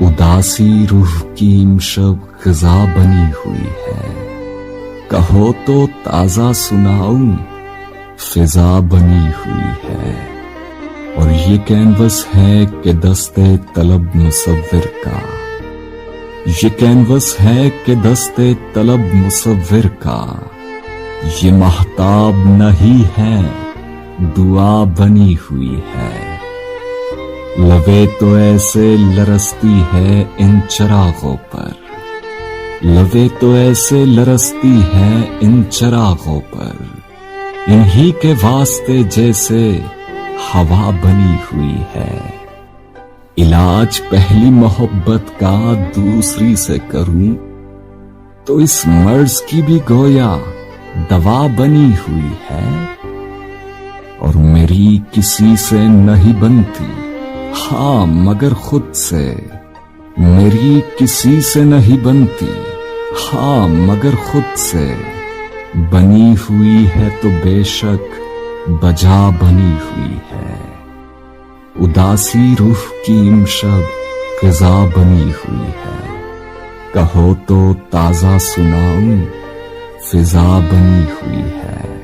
उदासी रूह की इमशब खिजा बनी हुई है। कहो तो ताजा सुनाऊं, फिजा बनी हुई है। और ये कैनवस है कि दस्ते तलब मुसव्विर का, ये कैनवस है कि दस्ते तलब मुसव्विर का। ये महताब नहीं है, दुआ बनी हुई है। लबे तो ऐसे लरसती है इन चरागों पर, लबे तो ऐसे लरसती है इन चरागों पर। इन्हीं के वास्ते जैसे हवा बनी हुई है। इलाज पहली मोहब्बत का दूसरी से करूं तो इस मर्ज की भी गोया दवा बनी हुई है। और मेरी किसी से नहीं बनती, हाँ मगर खुद से। मेरी किसी से नहीं बनती, हाँ मगर खुद से। बनी हुई है तो बेशक बजा बनी हुई है। उदासी रूह की इमशब ग़िज़ा बनी हुई है। कहो तो ताजा सुनाऊं, फिजा बनी हुई है।